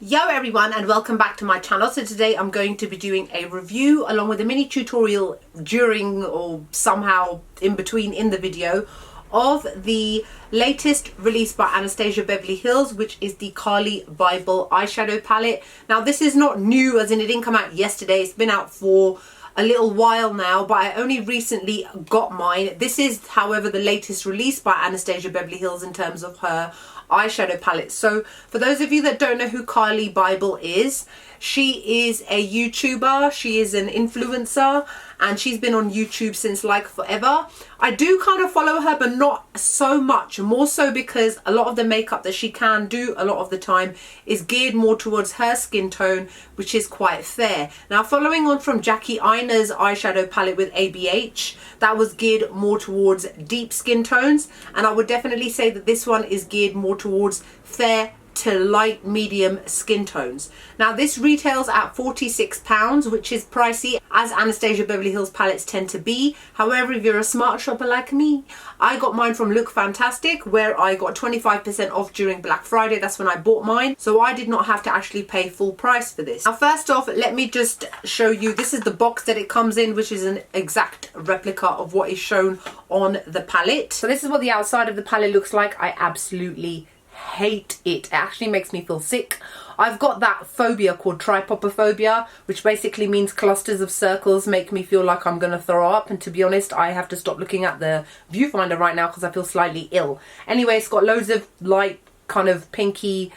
Yo everyone, and welcome back to my channel. So today I'm going to be doing a review along with a mini tutorial during or somehow in between in the video of the latest release by Anastasia Beverly Hills, which is the Carli Bybel eyeshadow palette. Now this is not new, as in it didn't come out yesterday. It's been out for a little while now, but I only recently got mine. This is, however, the latest release by Anastasia Beverly Hills in terms of her eyeshadow palette. So for those of you that don't know who Carli Bybel is, she is a YouTuber, she is an influencer, and she's been on YouTube since like forever. I do kind of follow her, but not so much, more so because a lot of the makeup that she can do a lot of the time is geared more towards her skin tone, which is quite fair. Now, following on from Jackie Einer's eyeshadow palette with ABH, that was geared more towards deep skin tones, and I would definitely say that this one is geared more towards fair to light medium skin tones. Now this retails at £46, which is pricey, as Anastasia Beverly Hills palettes tend to be. However, if you're a smart shopper like me, I got mine from Look Fantastic, where I got 25% off during Black Friday. That's when I bought mine, so I did not have to actually pay full price for this. Now first off, let me just show you, this is the box that it comes in, which is an exact replica of what is shown on the palette. So this is what the outside of the palette looks like. I absolutely hate it. It actually makes me feel sick. I've got that phobia called trypopophobia, which basically means clusters of circles make me feel like I'm gonna throw up, and to be honest, I have to stop looking at the viewfinder right now because I feel slightly ill. Anyway, it's got loads of light kind of pinky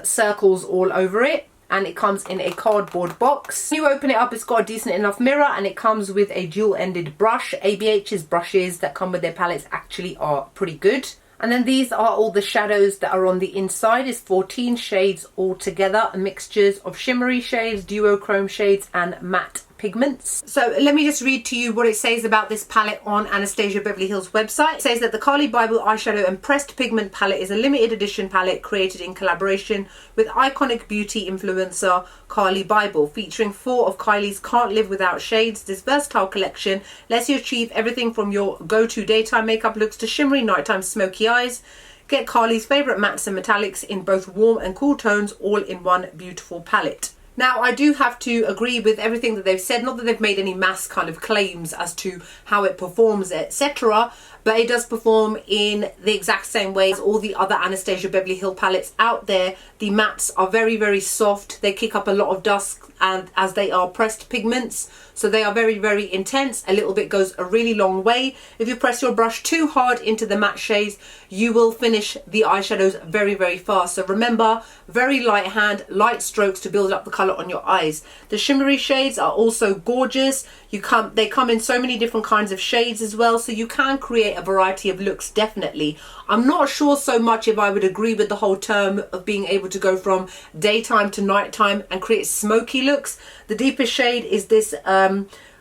circles all over it, and it comes in a cardboard box. When you open it up, it's got a decent enough mirror, and it comes with a dual-ended brush. ABH's brushes that come with their palettes actually are pretty good. And then these are all the shadows that are on the inside. It's 14 shades altogether, mixtures of shimmery shades, duochrome shades, and matte pigments. So let me just read to you what it says about this palette on Anastasia Beverly Hills website. It says that the Carli Bybel eyeshadow and pressed pigment palette is a limited edition palette created in collaboration with iconic beauty influencer Carli Bybel, featuring 4 of Kylie's Can't Live Without shades. This versatile collection lets you achieve everything from your go-to daytime makeup looks to shimmery nighttime smoky eyes. Get Carli's favourite mattes and metallics in both warm and cool tones, all in one beautiful palette. Now, I do have to agree with everything that they've said, not that they've made any mass kind of claims as to how it performs, etc., but it does perform in the exact same way as all the other Anastasia Beverly Hills palettes out there. The mattes are very, very soft. They kick up a lot of dust, and as they are pressed pigments, so they are very, very intense. A little bit goes a really long way. If you press your brush too hard into the matte shades, you will finish the eyeshadows very, very fast. So remember, very light hand, light strokes to build up the color on your eyes. The shimmery shades are also gorgeous. They come in so many different kinds of shades as well, so you can create a variety of looks, definitely. I'm not sure so much if I would agree with the whole term of being able to go from daytime to nighttime and create smoky looks. The deepest shade is this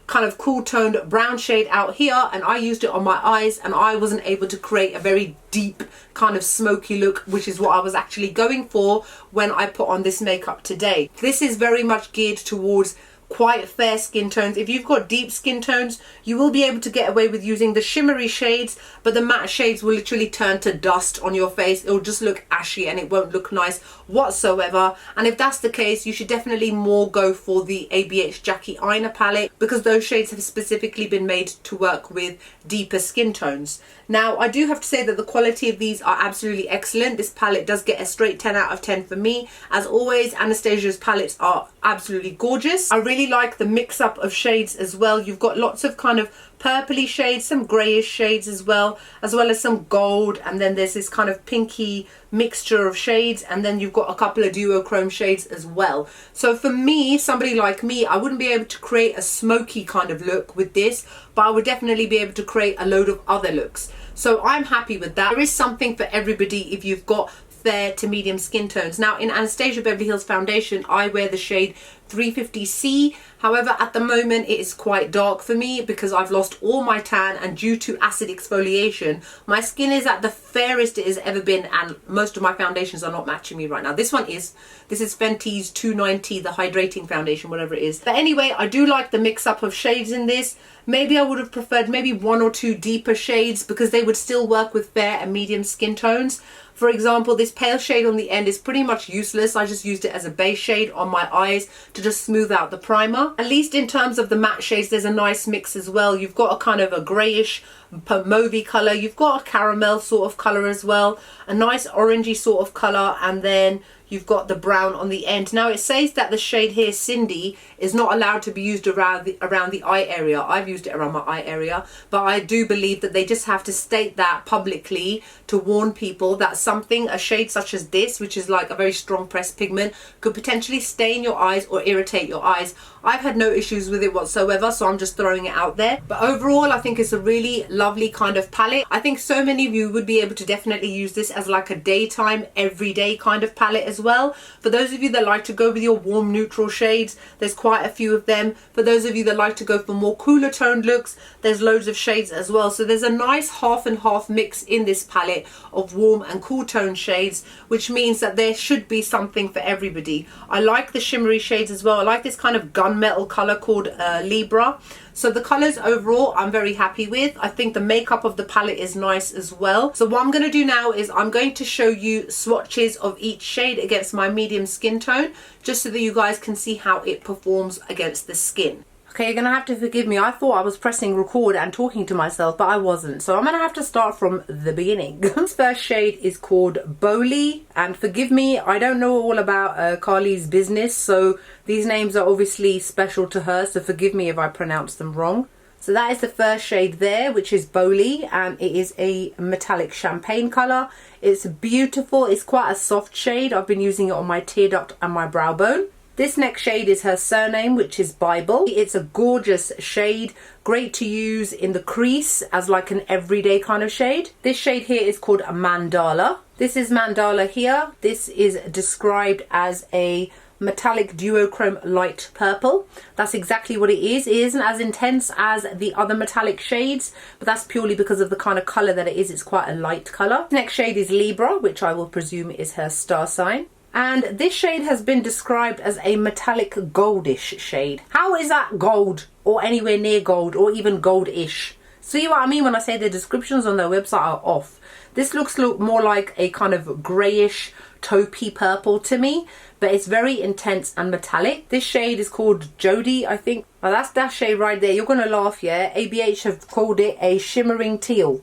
kind of cool toned brown shade out here, and I used it on my eyes and I wasn't able to create a very deep kind of smoky look, which is what I was actually going for when I put on this makeup today. This is very much geared towards quite fair skin tones. If you've got deep skin tones, you will be able to get away with using the shimmery shades, but the matte shades will literally turn to dust on your face. It'll just look ashy and it won't look nice whatsoever. And if that's the case, you should definitely more go for the ABH Jackie Einer palette, because those shades have specifically been made to work with deeper skin tones. Now, I do have to say that the quality of these are absolutely excellent. This palette does get a straight 10 out of 10 for me. As always, Anastasia's palettes are absolutely gorgeous. I really like the mix up of shades as well. You've got lots of kind of purpley shades, some greyish shades as well as some gold, and then there's this kind of pinky mixture of shades, and then you've got a couple of duochrome shades as well. So for me, somebody like me, I wouldn't be able to create a smoky kind of look with this, but I would definitely be able to create a load of other looks. So I'm happy with that. There is something for everybody if you've got fair to medium skin tones. Now in Anastasia Beverly Hills foundation, I wear the shade 350C. However, at the moment it is quite dark for me because I've lost all my tan, and due to acid exfoliation my skin is at the fairest it has ever been, and most of my foundations are not matching me right now. This is Fenty's 290, the hydrating foundation, whatever it is. But anyway, I do like the mix up of shades in this. Maybe I would have preferred maybe 1 or 2 deeper shades because they would still work with fair and medium skin tones. For example, this pale shade on the end is pretty much useless. I just used it as a base shade on my eyes to just smooth out the primer. At least in terms of the matte shades, there's a nice mix as well. You've got a kind of a greyish mauvey colour, you've got a caramel sort of colour as well, a nice orangey sort of colour, and then you've got the brown on the end. Now it says that the shade here, Cindy, is not allowed to be used around the eye area. I've used it around my eye area, but I do believe that they just have to state that publicly to warn people that a shade such as this, which is like a very strong pressed pigment, could potentially stain your eyes or irritate your eyes. I've had no issues with it whatsoever, so I'm just throwing it out there. But overall, I think it's a really lovely kind of palette. I think so many of you would be able to definitely use this as like a daytime, everyday kind of palette as well. For those of you that like to go with your warm neutral shades, there's quite a few of them. For those of you that like to go for more cooler toned looks, there's loads of shades as well. So there's a nice half and half mix in this palette of warm and cool tone shades, which means that there should be something for everybody. I like the shimmery shades as well. I like this kind of gunmetal color called Libra. So the colors overall I'm very happy with. I think the makeup of the palette is nice as well. So what I'm going to do now is I'm going to show you swatches of each shade against my medium skin tone, just so that you guys can see how it performs against the skin. Okay, you're going to have to forgive me. I thought I was pressing record and talking to myself, but I wasn't. So I'm going to have to start from the beginning. This first shade is called Bowie. And forgive me, I don't know all about Carli's business. So these names are obviously special to her. So forgive me if I pronounce them wrong. So that is the first shade there, which is Bowie. And it is a metallic champagne colour. It's beautiful. It's quite a soft shade. I've been using it on my tear duct and my brow bone. This next shade is her surname, which is Bybel. It's a gorgeous shade, great to use in the crease as like an everyday kind of shade. This shade here is called Mandala. This is Mandala here. This is described as a metallic duochrome light purple. That's exactly what it is. It isn't as intense as the other metallic shades, but that's purely because of the kind of colour that it is. It's quite a light colour. Next shade is Libra, which I will presume is her star sign. And this shade has been described as a metallic goldish shade. How is that gold or anywhere near gold or even goldish? See what I mean when I say the descriptions on their website are off? This looks more like a kind of greyish taupey purple to me, but it's very intense and metallic. This shade is called Jody, I think. Well, that's that shade right there. You're going to laugh, yeah? ABH have called it a shimmering teal.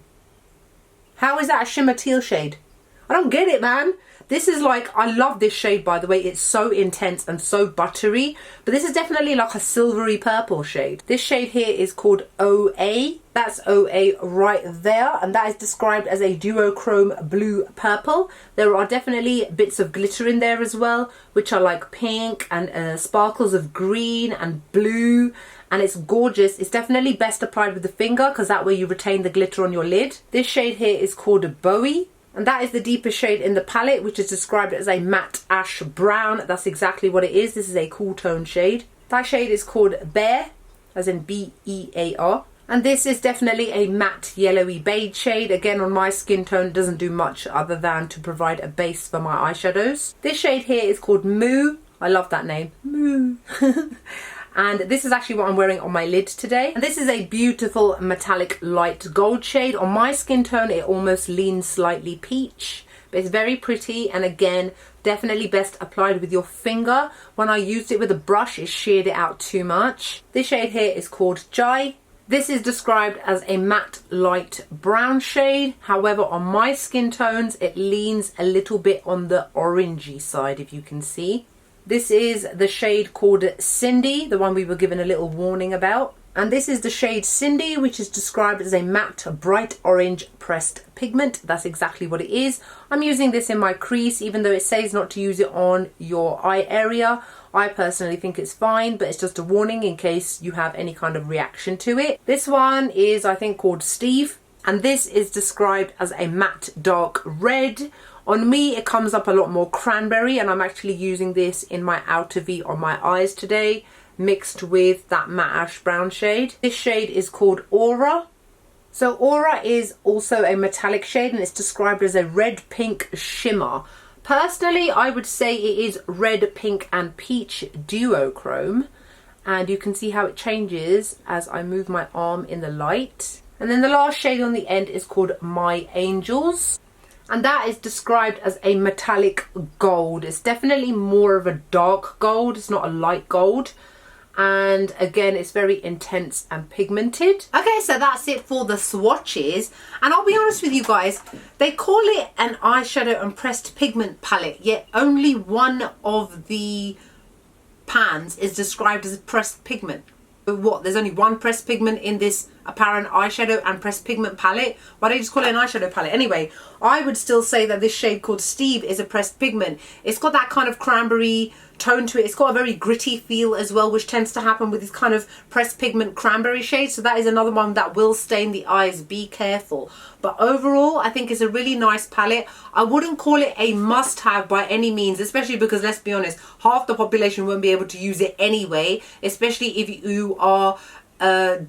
How is that a shimmer teal shade? I don't get it, man. This is like, I love this shade, by the way. It's so intense and so buttery, but this is definitely like a silvery purple shade. This shade here is called OA. That's OA right there, and that is described as a duochrome blue purple. There are definitely bits of glitter in there as well, which are like pink and sparkles of green and blue, and it's gorgeous. It's definitely best applied with the finger because that way you retain the glitter on your lid. This shade here is called Bowie. And that is the deepest shade in the palette, which is described as a matte ash brown. That's exactly what it is. This is a cool tone shade. That shade is called Bear, as in B-E-A-R. And this is definitely a matte yellowy beige shade. Again, on my skin tone, it doesn't do much other than to provide a base for my eyeshadows. This shade here is called Moo. I love that name. Moo. And this is actually what I'm wearing on my lid today. And this is a beautiful metallic light gold shade. On my skin tone, it almost leans slightly peach, but it's very pretty. And again, definitely best applied with your finger. When I used it with a brush, it sheared it out too much. This shade here is called Jai. This is described as a matte light brown shade. However, on my skin tones, it leans a little bit on the orangey side, if you can see. This is the shade called Cindy, the one we were given a little warning about. And this is the shade Cindy, which is described as a matte bright orange pressed pigment. That's exactly what it is. I'm using this in my crease, even though it says not to use it on your eye area. I personally think it's fine, but it's just a warning in case you have any kind of reaction to it. This one is, I think, called Steve. And this is described as a matte dark red. On me, it comes up a lot more cranberry, and I'm actually using this in my outer V on my eyes today, mixed with that matte ash brown shade. This shade is called Aura. So Aura is also a metallic shade, and it's described as a red pink shimmer. Personally, I would say it is red, pink and peach duochrome, and you can see how it changes as I move my arm in the light. And then the last shade on the end is called My Angels, and that is described as a metallic gold. It's definitely more of a dark gold, it's not a light gold. And again, it's very intense and pigmented. Okay, so that's it for the swatches. And I'll be honest with you guys, they call it an eyeshadow and pressed pigment palette, yet only one of the pans is described as a pressed pigment. What, there's only one pressed pigment in this apparent eyeshadow and pressed pigment palette? Why don't you just call it an eyeshadow palette? Anyway, I would still say that this shade called Steve is a pressed pigment. It's got that kind of cranberry tone to it. It's got a very gritty feel as well, which tends to happen with this kind of pressed pigment cranberry shade. So that is another one that will stain the eyes. Be careful. But overall, I think it's a really nice palette. I wouldn't call it a must-have by any means, especially because, let's be honest, half the population won't be able to use it anyway, especially if you are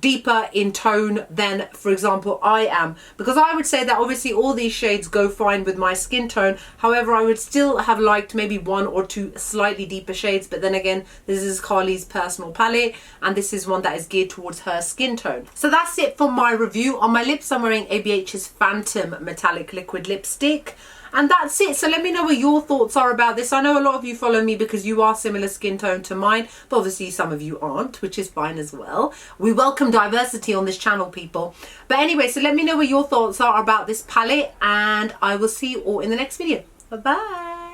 deeper in tone than, for example, I am, because I would say that obviously all these shades go fine with my skin tone. However, I would still have liked maybe one or two slightly deeper shades, but then again, this is Carli's personal palette and this is one that is geared towards her skin tone. So that's it for my review. On my lips, I'm wearing ABH's Phantom Metallic Liquid Lipstick. And that's it. So let me know what your thoughts are about this. I know a lot of you follow me because you are similar skin tone to mine, but obviously some of you aren't, which is fine as well. We welcome diversity on this channel, people. But anyway, so let me know what your thoughts are about this palette, and I will see you all in the next video. Bye bye.